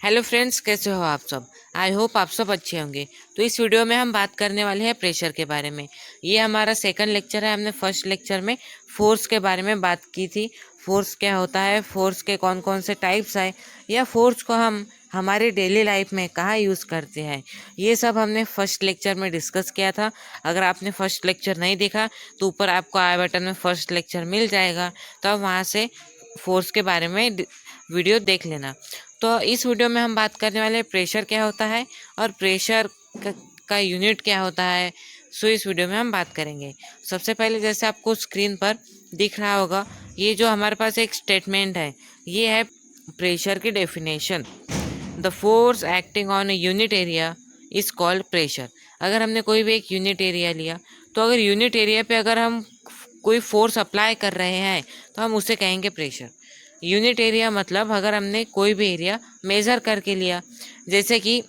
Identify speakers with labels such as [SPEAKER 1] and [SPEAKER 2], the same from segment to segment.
[SPEAKER 1] Hello friends, कैसे हो आप सब। आई होप आप सब अच्छे होंगे। तो इस वीडियो में हम बात करने वाले हैं प्रेशर के बारे में। ये हमारा सेकंड लेक्चर है। हमने फर्स्ट लेक्चर में फोर्स के बारे में बात की थी। फोर्स क्या होता है, फोर्स के कौन कौन से टाइप्स हैं, या फोर्स को हम हमारी डेली लाइफ में कहाँ यूज़ करते हैं, ये सब हमने फर्स्ट लेक्चर में डिस्कस किया था। अगर आपने फर्स्ट लेक्चर नहीं देखा तो ऊपर आपको आई बटन में फर्स्ट लेक्चर मिल जाएगा, तो आप वहाँ से फोर्स के बारे में वीडियो देख लेना। तो इस वीडियो में हम बात करने वाले प्रेशर क्या होता है और प्रेशर का यूनिट क्या होता है। सो इस वीडियो में हम बात करेंगे। सबसे पहले जैसे आपको स्क्रीन पर दिख रहा होगा, ये जो हमारे पास एक स्टेटमेंट है, ये है प्रेशर की definition. The force acting on a unit area is called pressure. अगर हमने कोई भी एक यूनिट एरिया लिया, तो अगर यूनिट एरिया पे अगर हम कोई फोर्स अप्लाई कर रहे हैं तो हम उसे कहेंगे प्रेशर। यूनिट एरिया मतलब अगर हमने कोई भी एरिया मेज़र करके लिया, जैसे कि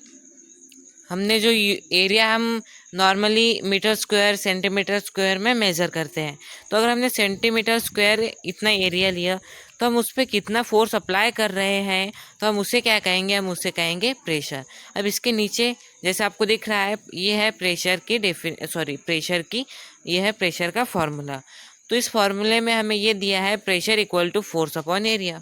[SPEAKER 1] हमने जो एरिया हम normally metre square centimetre square में मेज़र करते हैं, तो अगर हमने सेंटीमीटर स्क्वायर इतना एरिया लिया तो हम उस पर कितना फोर्स अप्लाई कर रहे हैं तो हम उसे क्या कहेंगे, हम उसे कहेंगे प्रेशर। अब इसके नीचे जैसे आपको दिख रहा है, ये है प्रेशर की प्रेशर की ये है प्रेशर का फॉर्मूला। तो इस फॉर्मूले में हमें ये दिया है pressure equal to force upon area.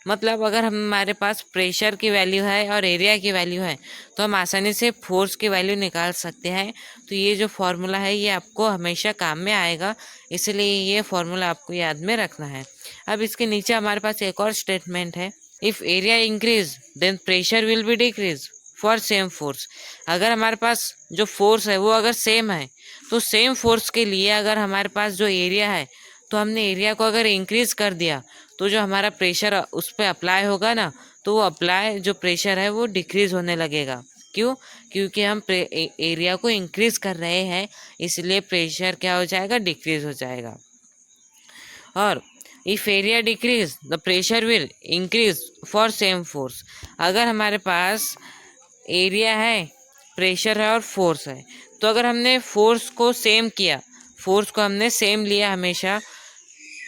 [SPEAKER 1] मतलब अगर हमारे पास प्रेशर की वैल्यू है और एरिया की वैल्यू है तो हम आसानी से फोर्स की वैल्यू निकाल सकते हैं। तो ये जो फॉर्मूला है ये आपको हमेशा काम में आएगा, इसलिए ये फॉर्मूला आपको याद में रखना है। अब इसके नीचे हमारे पास एक और स्टेटमेंट है, if area increase then pressure will be decrease for same force. अगर हमारे पास जो फोर्स है वो अगर सेम है, तो सेम फोर्स के लिए अगर हमारे पास जो एरिया है, तो हमने एरिया को अगर इंक्रीज कर दिया तो जो हमारा प्रेशर उस पर अप्लाई होगा ना, तो वो अप्लाई जो प्रेशर है वो डिक्रीज होने लगेगा। क्यों? क्योंकि हम एरिया को इंक्रीज कर रहे हैं, इसलिए प्रेशर क्या हो जाएगा, डिक्रीज हो जाएगा। और if area decrease the pressure will increase for same force. अगर हमारे पास एरिया है, प्रेशर है और फोर्स है, तो अगर हमने फोर्स को सेम किया, फोर्स को हमने सेम लिया हमेशा,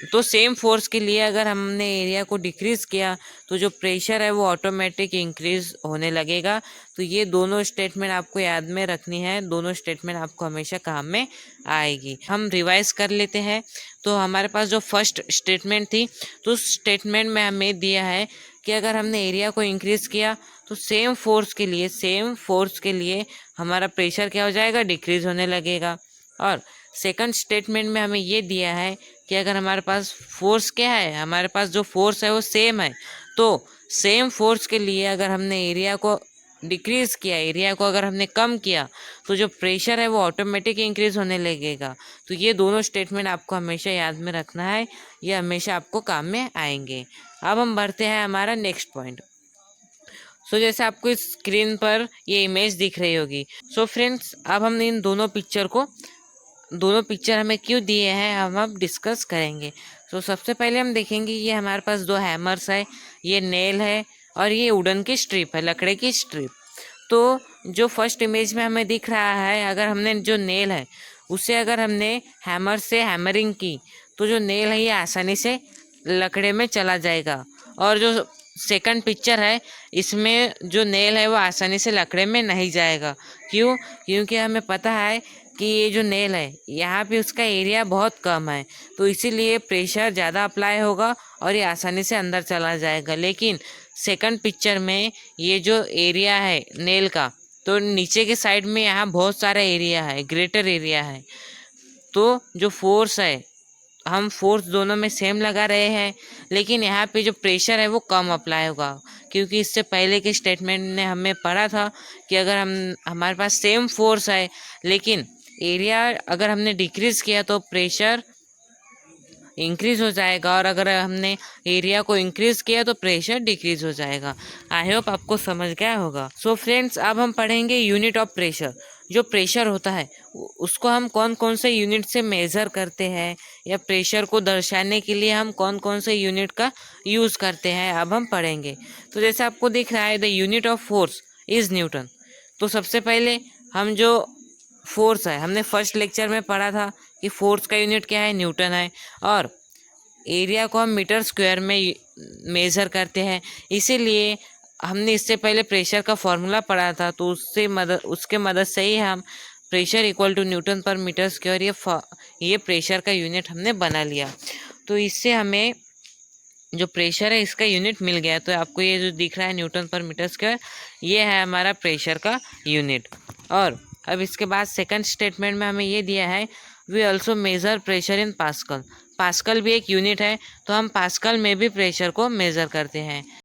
[SPEAKER 1] तो सेम फोर्स के लिए अगर हमने एरिया को डिक्रीज किया तो जो प्रेशर है वो ऑटोमेटिक इंक्रीज होने लगेगा। तो ये दोनों स्टेटमेंट आपको याद में रखनी है, दोनों स्टेटमेंट आपको हमेशा काम में आएगी। हम रिवाइज कर लेते हैं। तो हमारे पास जो फर्स्ट स्टेटमेंट थी, तो उस स्टेटमेंट में हमें दिया है कि अगर हमने एरिया को इंक्रीज किया तो सेम फोर्स के लिए हमारा प्रेशर क्या हो जाएगा, डिक्रीज होने लगेगा। और सेकंड स्टेटमेंट में हमें ये दिया है कि अगर हमारे पास फोर्स क्या है, हमारे पास जो फोर्स है वो सेम है, तो सेम फोर्स के लिए अगर हमने एरिया को डिक्रीज किया, एरिया को अगर हमने कम किया, तो जो प्रेशर है वो ऑटोमेटिक इंक्रीज होने लगेगा। तो ये दोनों स्टेटमेंट आपको हमेशा याद में रखना है, ये हमेशा आपको काम में आएंगे। अब हम बढ़ते हैं हमारा नेक्स्ट पॉइंट। जैसे आपको इस स्क्रीन पर ये इमेज दिख रही होगी। फ्रेंड्स, अब हम इन दोनों पिक्चर हमें क्यों दिए हैं हम अब डिस्कस करेंगे। सबसे पहले हम देखेंगे, ये हमारे पास दो हैमर्स है, ये नेल है और ये वुडन की स्ट्रिप है, लकड़े की स्ट्रिप। तो जो फर्स्ट इमेज में हमें दिख रहा है, अगर हमने जो नेल है उसे अगर हमने हैमर से हैमरिंग की, तो जो नेल है ये आसानी से लकड़े में चला जाएगा। और जो सेकंड पिक्चर है, इसमें जो नेल है वो आसानी से लकड़े में नहीं जाएगा। क्यों? क्योंकि हमें पता है कि ये जो नेल है यहाँ पे उसका एरिया बहुत कम है, तो इसीलिए प्रेशर ज़्यादा अप्लाई होगा और ये आसानी से अंदर चला जाएगा। लेकिन सेकंड पिक्चर में ये जो एरिया है नेल का, तो नीचे के साइड में यहाँ बहुत सारा एरिया है, ग्रेटर एरिया है। तो जो फोर्स है, हम फोर्स दोनों में सेम लगा रहे हैं, लेकिन यहाँ पे जो प्रेशर है वो कम अप्लाई होगा। क्योंकि इससे पहले के स्टेटमेंट ने हमें पढ़ा था कि अगर हमारे पास सेम फोर्स है लेकिन एरिया अगर हमने डिक्रीज किया तो प्रेशर इंक्रीज हो जाएगा, और अगर हमने एरिया को इंक्रीज किया तो प्रेशर डिक्रीज हो जाएगा। आई होप आपको समझ गया होगा। फ्रेंड्स, अब हम पढ़ेंगे यूनिट ऑफ प्रेशर। जो प्रेशर होता है उसको हम कौन कौन से यूनिट से मेज़र करते हैं, या प्रेशर को दर्शाने के लिए हम कौन कौन से यूनिट का यूज़ करते हैं, अब हम पढ़ेंगे। तो जैसे आपको दिख रहा है, the unit of force is Newton. तो सबसे पहले हम जो फोर्स है, हमने फर्स्ट लेक्चर में पढ़ा था कि फोर्स का यूनिट क्या है, न्यूटन है। और एरिया को हम मीटर स्क्वायर में मेज़र करते हैं, इसीलिए हमने इससे पहले प्रेशर का फॉर्मूला पढ़ा था, तो उसके मदद से ही हम प्रेशर इक्वल टू न्यूटन पर मीटर स्क्वायर ये प्रेशर का यूनिट हमने बना लिया। तो इससे हमें जो प्रेशर है इसका यूनिट मिल गया। तो आपको ये जो दिख रहा है न्यूटन पर मीटर स्क्वायर, ये है हमारा प्रेशर का यूनिट। और अब इसके बाद सेकंड स्टेटमेंट में हमें ये दिया है, we also measure pressure in pascal. Pascal भी एक यूनिट है, तो हम पास्कल में भी प्रेशर को मेज़र करते हैं।